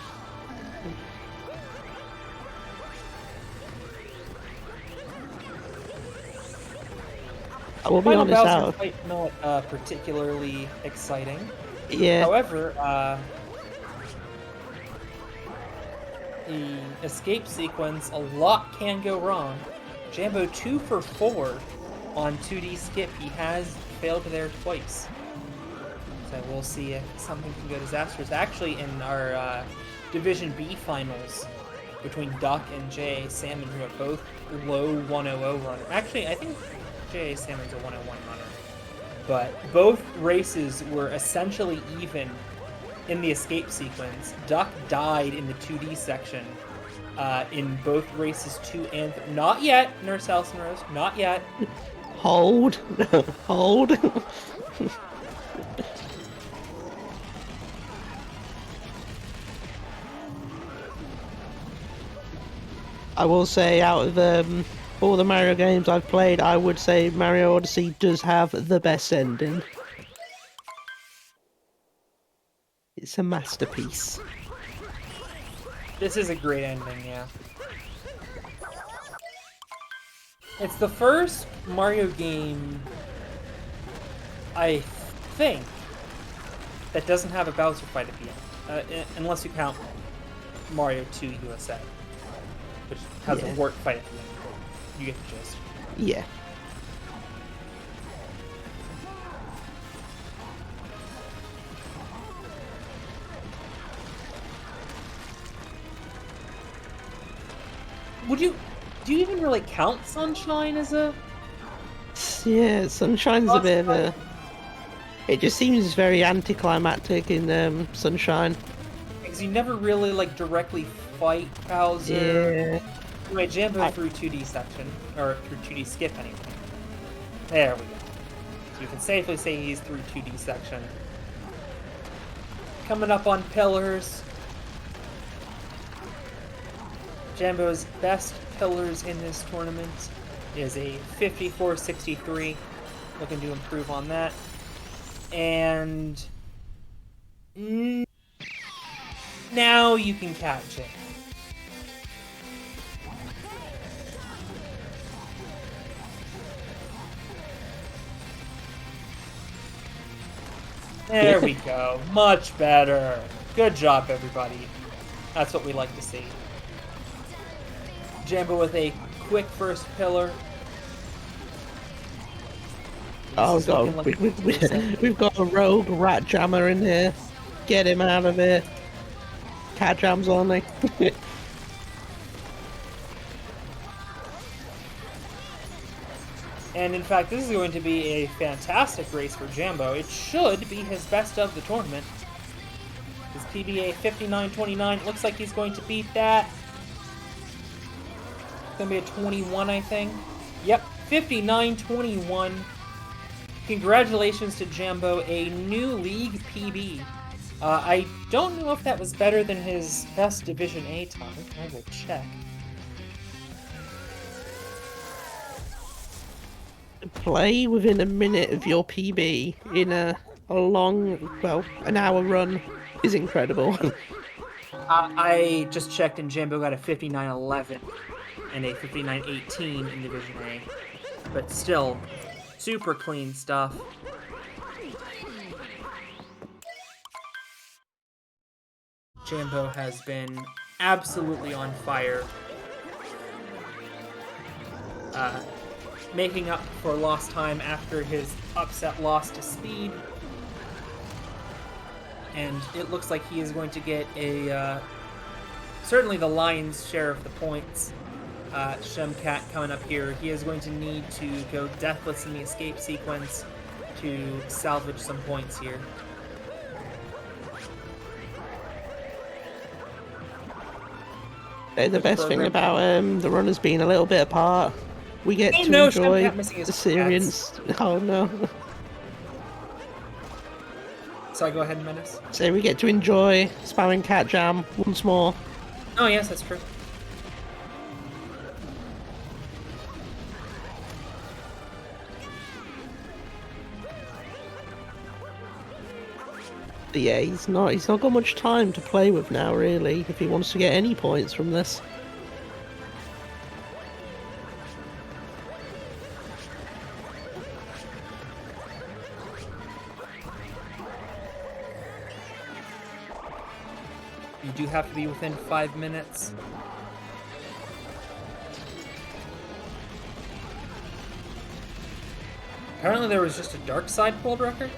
I will be Final honest Bowser out. fight not particularly exciting. Yeah. However, the escape sequence, a lot can go wrong. Jambo 2 for 4 on 2D skip. He has failed there twice. So we'll see if something can go disastrous. Actually, in our Division B finals between Duck and J.A. Salmon, who are both low 100 runner. Actually, I think J.A. Salmon's a 101 runner. But both races were essentially even in the escape sequence. Duck died in the 2D section in both races 2 and 3. Not yet, Nurse Alison Rose. Not yet. Hold. Hold. I will say, out of all the Mario games I've played, I would say Mario Odyssey does have the best ending. It's a masterpiece. This is a great ending, yeah. It's the first Mario game, I think, that doesn't have a Bowser fight at the end. Unless you count Mario 2 USA, which has a Wart fight at the end. You get the gist. Yeah. Do you even really count Sunshine as a... Yeah, Sunshine's a bit of a... It just seems very anticlimactic in Sunshine. Because you never really, like, directly fight Bowser. Yeah. Anyway, Jambo through 2D section, or through 2D skip anyway. There we go. So we can safely say he's through 2D section. Coming up on pillars. Jambo's best pillars in this tournament is a 54-63. Looking to improve on that. And now you can catch it. There we go. Much better. Good job, everybody. That's what we like to see. Jambo with a quick first pillar. Oh god, Like we've got a rogue rat jammer in here. Get him out of here. Cat jams only. And in fact, this is going to be a fantastic race for Jambo. It should be his best of the tournament. His PBA 59-29. Looks like he's going to beat that. It's going to be a 21, I think. Yep, 59-21. Congratulations to Jambo, a new league PB. I don't know if that was better than his best Division A time. I will check. Play within a minute of your PB in a long, well, an hour run is incredible. I just checked and Jambo got a 59-11 and a 59-18 in Division A. But still, super clean stuff. Jambo has been absolutely on fire. Making up for lost time after his upset loss to Speed. And it looks like he is going to get a certainly the lion's share of the points. Shemcat coming up here. He is going to need to go deathless in the escape sequence to salvage some points here. The best thing about the runners being a little bit apart, we get to enjoy the Syrians. Oh no. Sorry, go ahead, Menace. So we get to enjoy spamming Cat Jam once more. Oh, yes, that's true. But yeah, he's not got much time to play with now, really, if he wants to get any points from this. You do have to be within 5 minutes. Apparently there was just a dark side world record.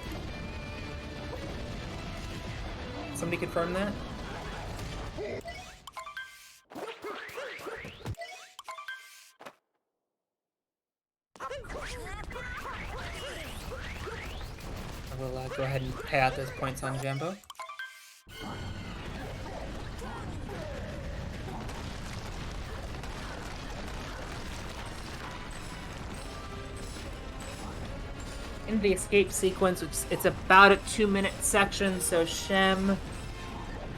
Somebody confirm that? I will go ahead and pay out those points on Jambo. In the escape sequence, it's about a 2-minute section, so Shem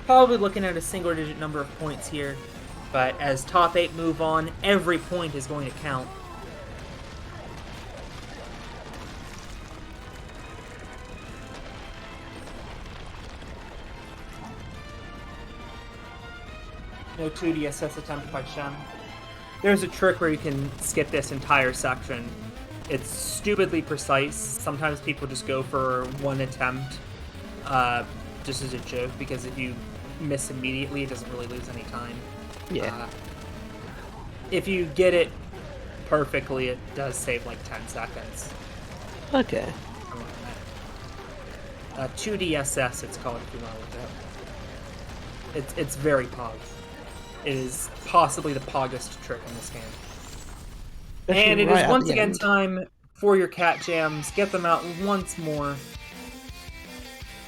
probably looking at a single-digit number of points here. But as top 8 move on, every point is going to count. No 2DSS attempted by Shem. There's a trick where you can skip this entire section. It's stupidly precise. Sometimes people just go for one attempt, just as a joke, because if you miss immediately, it doesn't really lose any time. Yeah. If you get it perfectly, it does save like 10 seconds. Okay. 2DSS, it's called, if you want to look it up. It's very pog. It is possibly the poggest trick in this game. And it is once again time for your cat jams. Get them out once more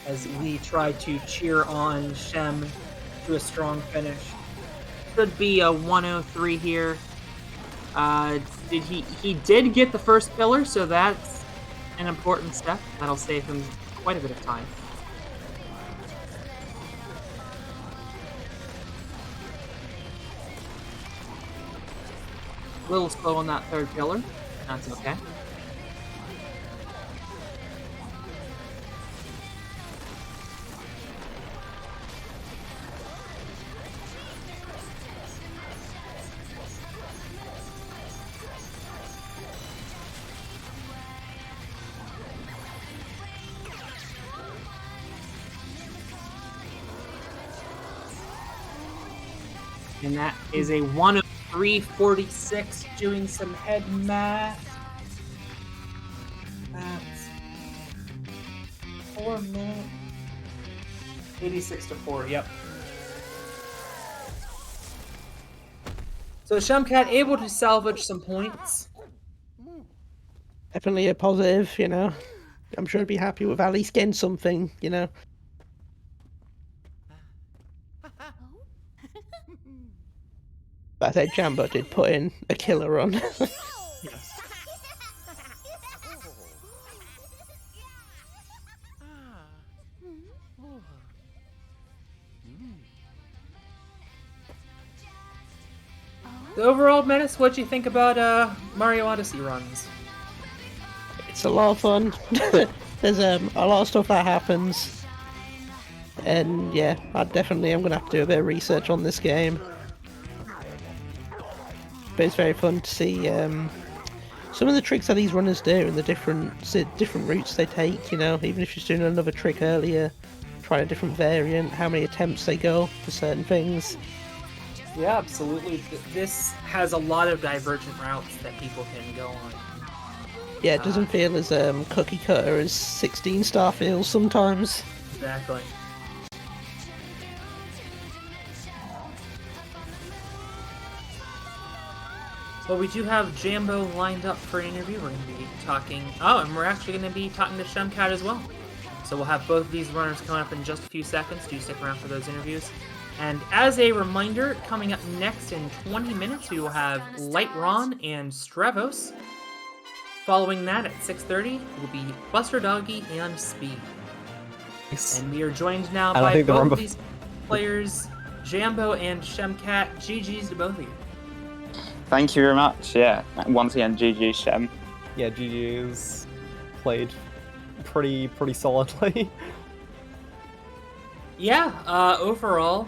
as we try to cheer on Shem to a strong finish. Should be a 103 here. He did get the first pillar, so that's an important step. That'll save him quite a bit of time. A little slow on that third pillar. That's okay. And that is a 103.46, doing some head math. That's 4 minutes. 86 to 4, yep. So Shemcat able to salvage some points. Definitely a positive, you know. I'm sure he'd be happy with at least getting something, you know. But I think Jambo did put in a killer run. Yes. The overall, Menace, what'd you think about Mario Odyssey runs? It's a lot of fun. There's a lot of stuff that happens. And yeah, I'm gonna have to do a bit of research on this game. But it's very fun to see some of the tricks that these runners do and the different routes they take, you know, even if you're doing another trick earlier, trying a different variant, how many attempts they go for certain things. Yeah, absolutely. This has a lot of divergent routes that people can go on. Yeah, it doesn't feel as cookie cutter as 16 star feels sometimes. Exactly. Well, we do have Jambo lined up for an interview. We're going to be talking... Oh, and we're actually going to be talking to Shemcat as well. So we'll have both of these runners coming up in just a few seconds. Do stick around for those interviews. And as a reminder, coming up next in 20 minutes, we will have Light Ron and Stravos. Following that at 6:30 will be Buster Doggy and Speed. And we are joined now And I by think the both run of these players, Jambo and Shemcat. GG's to both of you. Thank you very much. Yeah, once again, GG Shem. Yeah, GG's played pretty solidly. Yeah, overall,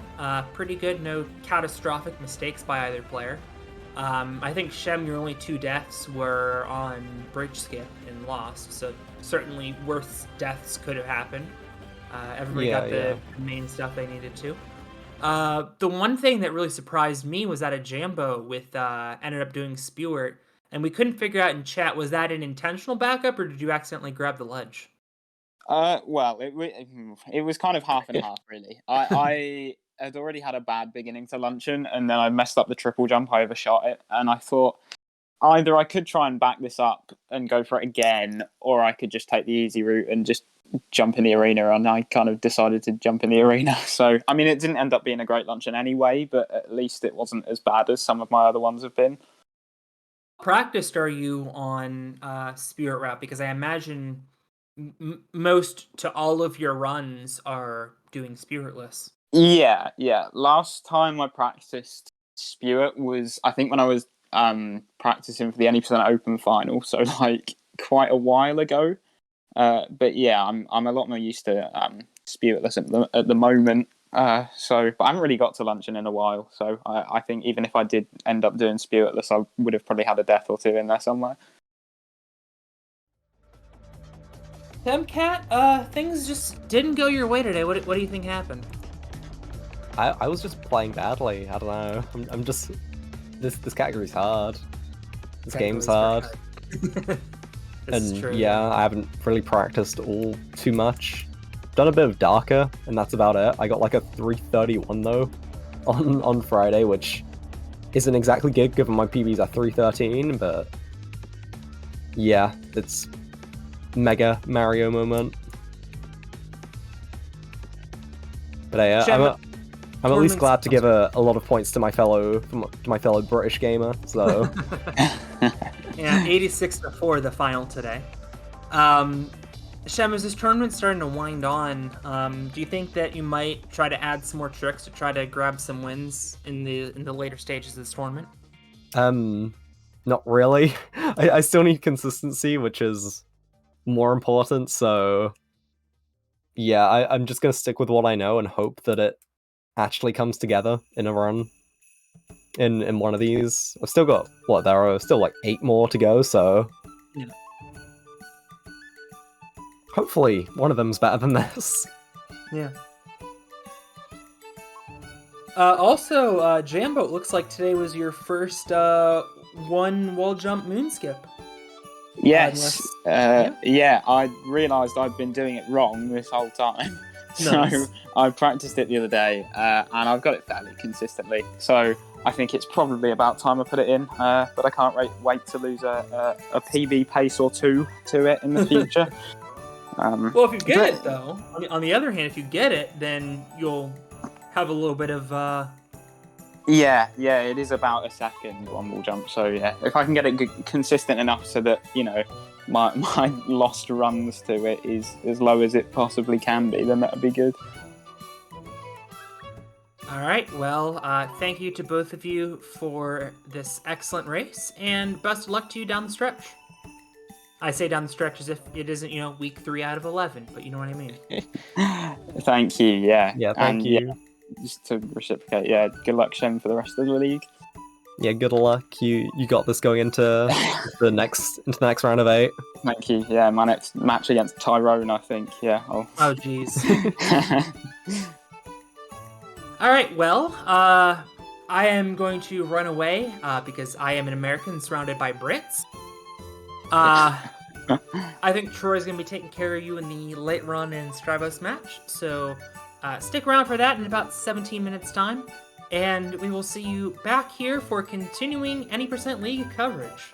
pretty good. No catastrophic mistakes by either player. I think Shem, your only 2 deaths were on bridge skip and lost, so certainly worse deaths could have happened. Everybody got the main stuff they needed to. The one thing that really surprised me was that a Jambo with ended up doing Spewert, and we couldn't figure out in chat, was that an intentional backup or did you accidentally grab the ledge? Well, it was kind of half and half, really. I had already had a bad beginning to luncheon, and then I messed up the triple jump. I overshot it, and I thought either I could try and back this up and go for it again, or I could just take the easy route and just jump in the arena, and I kind of decided to jump in the arena. So, I mean, it didn't end up being a great luncheon anyway, but at least it wasn't as bad as some of my other ones have been. Practiced are you on Spirit route? Because I imagine most to all of your runs are doing Spiritless. Yeah. Last time I practiced Spewert was, I think, when I was practicing for the Any% Open final, so like quite a while ago. But yeah, I'm a lot more used to Spiritless at the moment. But I haven't really got to luncheon in a while. So I think even if I did end up doing Spiritless, I would have probably had a death or 2 in there somewhere. Shemcat, things just didn't go your way today. What do you think happened? I was just playing badly. I don't know. I'm just this category's hard. This game's hard. And true, yeah, I haven't really practiced all too much. Done a bit of Darker, and that's about it. I got like a 331 though on Friday, which isn't exactly good given my PBs are 313, but yeah, it's mega Mario moment. But I'm at least glad to give a lot of points to my fellow British gamer. So yeah, 86-4 the final today. Shem, as this tournament's starting to wind on, do you think that you might try to add some more tricks to try to grab some wins in the later stages of this tournament? Not really. I still need consistency, which is more important. So yeah, I'm just gonna stick with what I know and hope that it actually comes together in a run in one of these. I've still got there are still like 8 more to go, so yeah. Hopefully one of them's better than this. Yeah. Also, Jambo, it looks like today was your first one wall jump moon skip. Yes. Yeah, I realised I'd been doing it wrong this whole time. Nice. So I practiced it the other day, and I've got it fairly consistently. So I think it's probably about time I put it in, but I can't wait to lose a PB pace or 2 to it in the future. Well, if you get it, though, on the other hand, if you get it, then you'll have a little bit of... Yeah, it is about a second one wall jump. So yeah, if I can get it consistent enough so that, you know, my lost runs to it is as low as it possibly can be, then that would be good. All right, well, thank you to both of you for this excellent race, and best of luck to you down the stretch. I say down the stretch as if it isn't, week 3 out of 11, but you know what I mean. Thank you, yeah. Yeah, thank you. Yeah, just to reciprocate, yeah, good luck, Shem, for the rest of the league. Yeah, good luck. You got this going into the next round of 8. Thank you. Yeah, my next match against Tyrone, I think. Yeah. Oh, jeez. All right, well, I am going to run away because I am an American surrounded by Brits. I think Troy's going to be taking care of you in the late run and Strivos match, so stick around for that in about 17 minutes' time, and we will see you back here for continuing Any% League coverage.